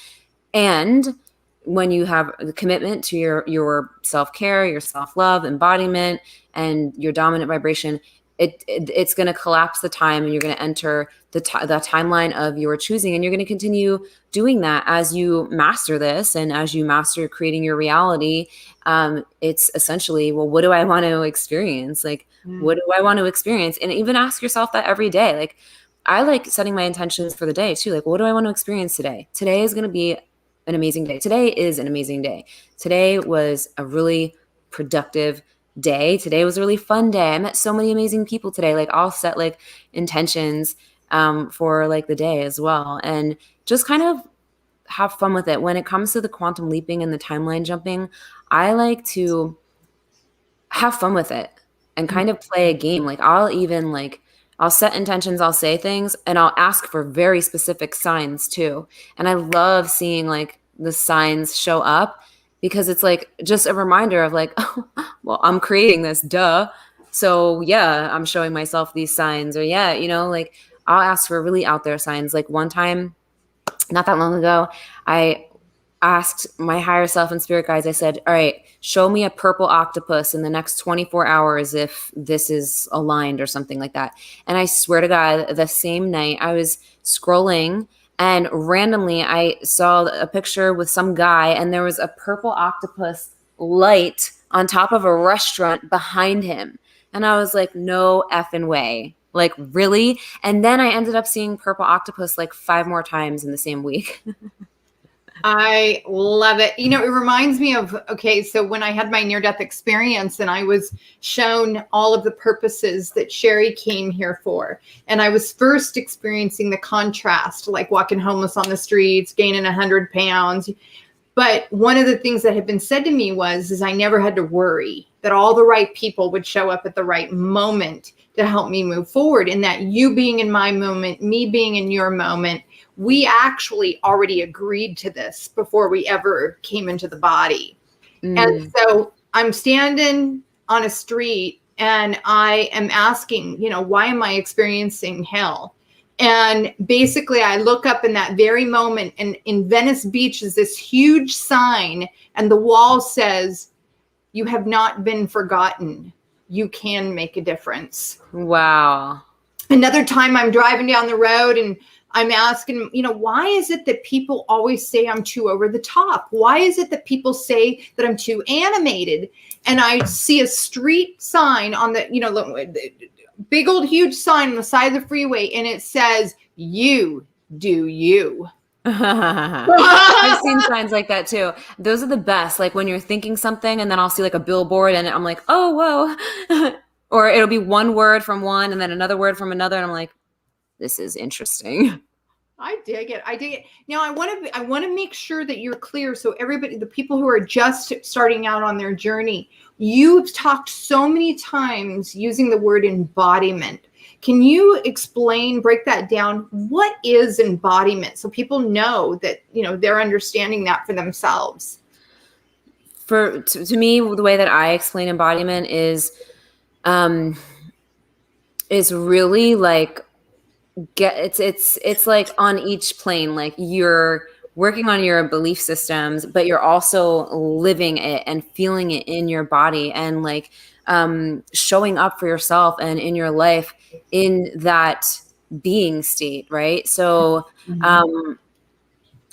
And when you have the commitment to your self-care, your self-love, embodiment, and your dominant vibration, it's going to collapse the time, and you're going to enter the timeline of your choosing. And you're going to continue doing that as you master this, and as you master creating your reality. It's essentially, well, what do I want to experience? Like, what do I want to experience? And even ask yourself that every day. Like, I like setting my intentions for the day too. Like, what do I want to experience today? Today is going to be an amazing day. Today is an amazing day. Today was a really productive day. Today was a really fun day. I met so many amazing people today. Like, I'll set like intentions for like the day as well, and just kind of have fun with it. When it comes to the quantum leaping and the timeline jumping, I like to have fun with it and kind of play a game. Like, I'll set intentions, I'll say things, and I'll ask for very specific signs too. And I love seeing like the signs show up, because it's like just a reminder of like, oh, well, I'm creating this, duh. So yeah, I'm showing myself these signs. Or yeah, like I'll ask for really out there signs. Like one time, not that long ago, I asked my higher self and spirit guides, I said, all right, show me a purple octopus in the next 24 hours if this is aligned or something like that. And I swear to God, the same night I was scrolling, and randomly I saw a picture with some guy, and there was a purple octopus light on top of a restaurant behind him. And I was like, no effing way. Like, really? And then I ended up seeing purple octopus like 5 more times in the same week. I love it. You know, it reminds me of, okay, so when I had my near-death experience and I was shown all of the purposes that Sherry came here for, and I was first experiencing the contrast, like walking homeless on the streets, gaining 100 pounds. But one of the things that had been said to me is I never had to worry, that all the right people would show up at the right moment to help me move forward, and that you being in my moment, me being in your moment, we actually already agreed to this before we ever came into the body. And so I'm standing on a street and I am asking, you know, why am I experiencing hell? And basically I look up in that very moment, and in Venice Beach is this huge sign, and the wall says, "You have not been forgotten. You can make a difference." Wow. Another time I'm driving down the road and I'm asking, you know, why is it that people always say I'm too over the top? Why is it that people say that I'm too animated? And I see a street sign on the, you know, big old huge sign on the side of the freeway, and it says, "You do you." I've seen signs like that too. Those are the best. Like when you're thinking something and then I'll see like a billboard and I'm like, oh, whoa. Or it'll be one word from one and then another word from another. And I'm like, this is interesting. I dig it. I dig it. Now I want to make sure that you're clear. So everybody, the people who are just starting out on their journey, you've talked so many times using the word embodiment. Can you explain, break that down? What is embodiment? So people know that, you know, they're understanding that for themselves. To me, the way that I explain embodiment is really like, it's like on each plane, like you're working on your belief systems, but you're also living it and feeling it in your body and like showing up for yourself and in your life in that being state, right? So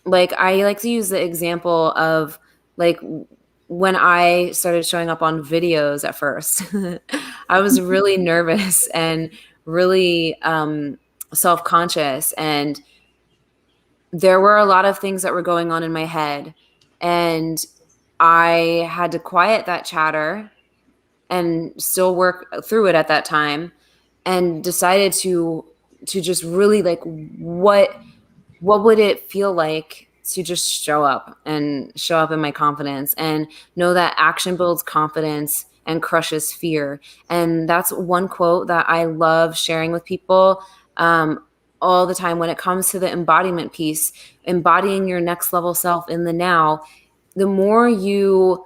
like I like to use the example of like when I started showing up on videos at first, I was really nervous and really self-conscious, and there were a lot of things that were going on in my head, and I had to quiet that chatter and still work through it at that time, and decided to just really like what would it feel like to just show up in my confidence and know that action builds confidence and crushes fear. And that's one quote that I love sharing with people all the time when it comes to the embodiment piece, embodying your next level self in the now. The more you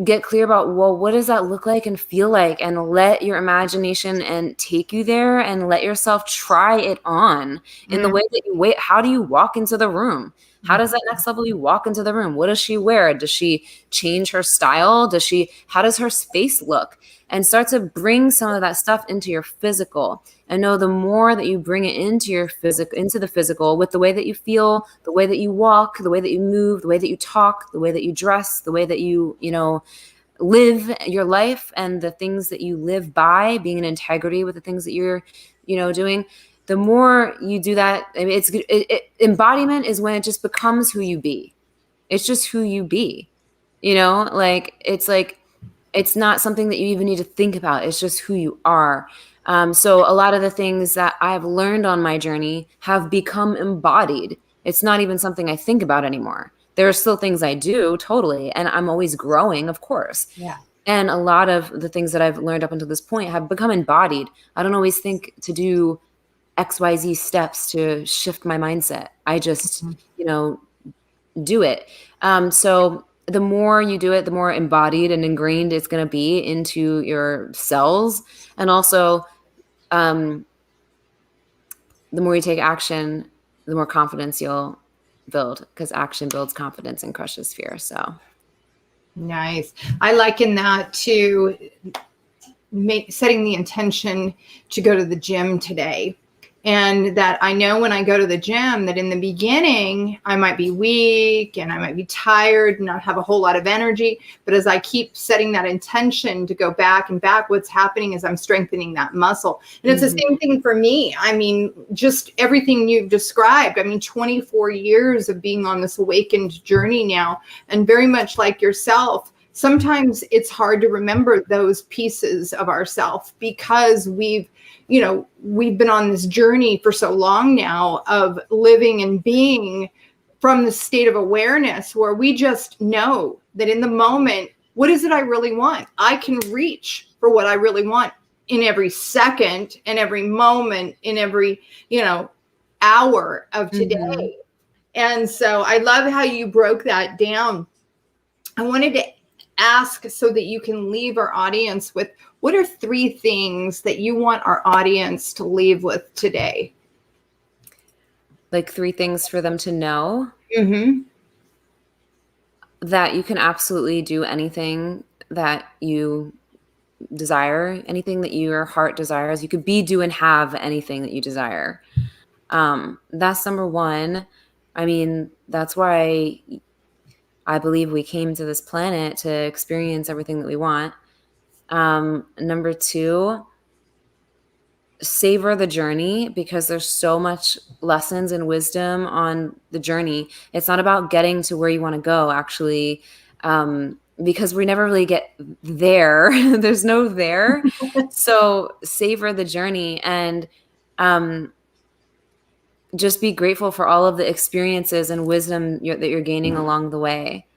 get clear about, well, what does that look like and feel like, and let your imagination and take you there, and let yourself try it on in the way that you wait. How do you walk into the room? How does that next level you walk into the room? What does she wear? Does she change her style? How does her space look? And start to bring some of that stuff into your physical, and know the more that you bring it into the physical, with the way that you feel, the way that you walk, the way that you move, the way that you talk, the way that you dress, the way that you live your life, and the things that you live by, being in integrity with the things that you're, doing. The more you do that, I mean, embodiment is when it just becomes who you be. It's just who you be, it's not something that you even need to think about. It's just who you are. So a lot of the things that I've learned on my journey have become embodied. It's not even something I think about anymore. There are still things I do, totally. And I'm always growing, of course. Yeah. And a lot of the things that I've learned up until this point have become embodied. I don't always think to do XYZ steps to shift my mindset. I just, do it. So the more you do it, the more embodied and ingrained it's going to be into your cells. And also, the more you take action, the more confidence you'll build, because action builds confidence and crushes fear. So nice. I liken that to setting the intention to go to the gym today. And that I know when I go to the gym that in the beginning, I might be weak and I might be tired and not have a whole lot of energy. But as I keep setting that intention to go back and back, what's happening is I'm strengthening that muscle. And it's the same thing for me. I mean, just everything you've described. I mean, 24 years of being on this awakened journey now, and very much like yourself, sometimes it's hard to remember those pieces of ourself because we've been on this journey for so long now of living and being from the state of awareness where we just know that in the moment, what is it I really want? I can reach for what I really want in every second, in every moment, in every, hour of today. And so I love how you broke that down. I wanted to ask so that you can leave our audience with, what are 3 things that you want our audience to leave with today? Like 3 things for them to know. That you can absolutely do anything that you desire, anything that your heart desires. You could be, do, and have anything that you desire. That's number 1. I mean, that's why I believe we came to this planet to experience everything that we want. Number 2, savor the journey, because there's so much lessons and wisdom on the journey. It's not about getting to where you want to go, actually, because we never really get there. There's no there. So savor the journey and just be grateful for all of the experiences and wisdom that you're gaining along the way.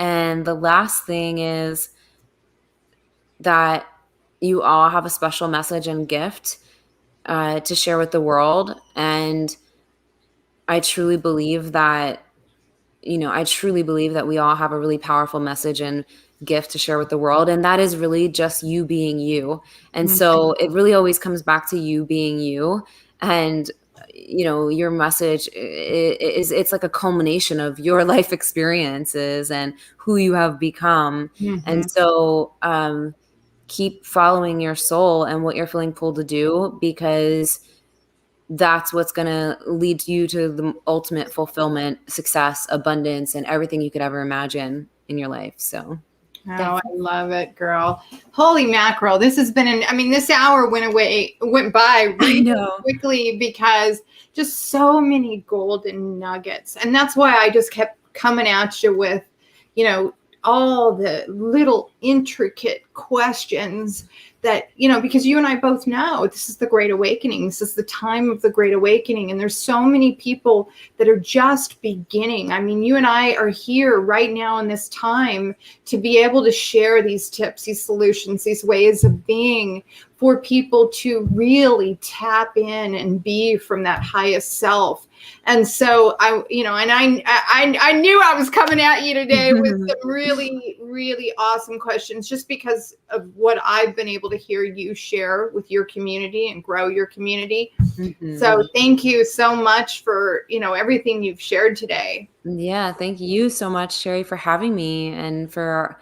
And the last thing is that you all have a special message and gift to share with the world. And I truly believe that, we all have a really powerful message and gift to share with the world. And that is really just you being you. And so it really always comes back to you being you. And, your message it's like a culmination of your life experiences and who you have become. And so, keep following your soul and what you're feeling pulled to do, because that's what's going to lead you to the ultimate fulfillment, success, abundance, and everything you could ever imagine in your life. So, I love it, girl. Holy mackerel. This has been this hour went by really quickly, because just so many golden nuggets. And that's why I just kept coming at you with, all the little intricate questions that, because you and I both know this is the Great Awakening. This is the time of the Great Awakening. And there's so many people that are just beginning. I mean, you and I are here right now in this time to be able to share these tips, these solutions, these ways of being for people to really tap in and be from that highest self. And so I knew I was coming at you today with some really, really awesome questions, just because of what I've been able to hear you share with your community and grow your community. So thank you so much for, everything you've shared today. Yeah. Thank you so much, Sherry, for having me and for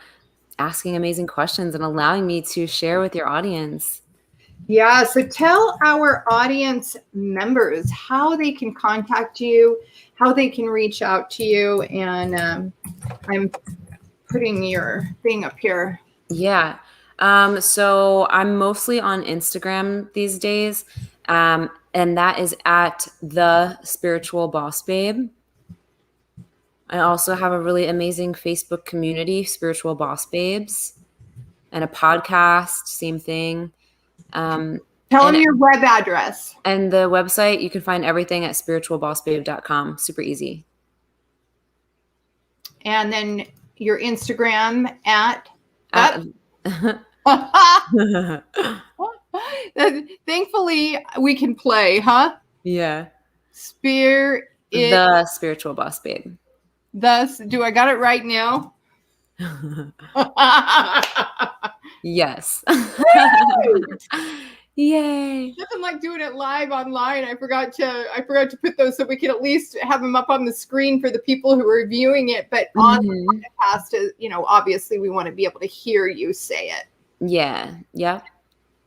asking amazing questions and allowing me to share with your audience. Yeah, so tell our audience members how they can contact you, how they can reach out to you, and I'm putting your thing up here. Yeah, so I'm mostly on Instagram these days, and that is at The Spiritual Boss Babe. I also have a really amazing Facebook community, Spiritual Boss Babes, and a podcast, same thing. Tell them your web address. And the website, you can find everything at spiritualbossbabe.com. Super easy. And then your Instagram at thankfully we can play, huh? Yeah. The Spiritual Boss Babe. Do I got it right now? Yes. Yay. Nothing like doing it live online. I forgot to put those so we can at least have them up on the screen for the people who are viewing it. But on the podcast, obviously we want to be able to hear you say it. Yeah. Yep.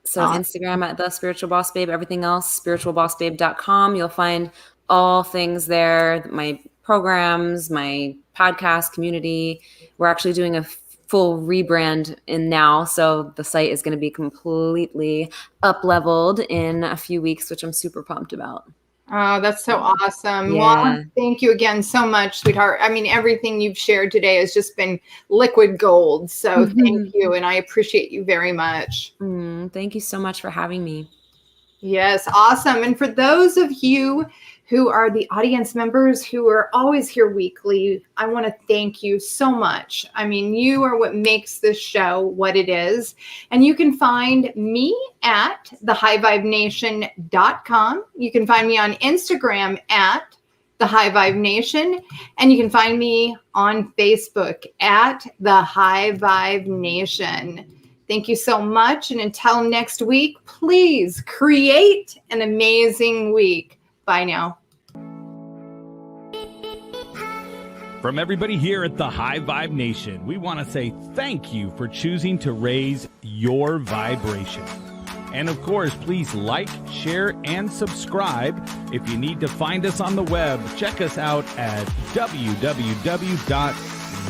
So Instagram at The Spiritual Boss Babe, everything else, spiritualbossbabe.com. You'll find all things there, my programs, my podcast community. We're actually doing a full rebrand in now. So the site is going to be completely up-leveled in a few weeks, which I'm super pumped about. Oh, that's so awesome. Yeah. Well, thank you again so much, sweetheart. I mean, everything you've shared today has just been liquid gold. So thank you. And I appreciate you very much. Thank you so much for having me. Yes, awesome. And for those of you who are the audience members who are always here weekly, I want to thank you so much. I mean, you are what makes this show what it is. And you can find me at thehighvibenation.com. You can find me on Instagram at The High Vibe Nation. And you can find me on Facebook at The High Vibe Nation. Thank you so much. And until next week, please create an amazing week. Bye now. From everybody here at the High Vibe Nation, we want to say thank you for choosing to raise your vibration. And of course, please like, share, and subscribe. If you need to find us on the web, check us out at www.highvibenation.com.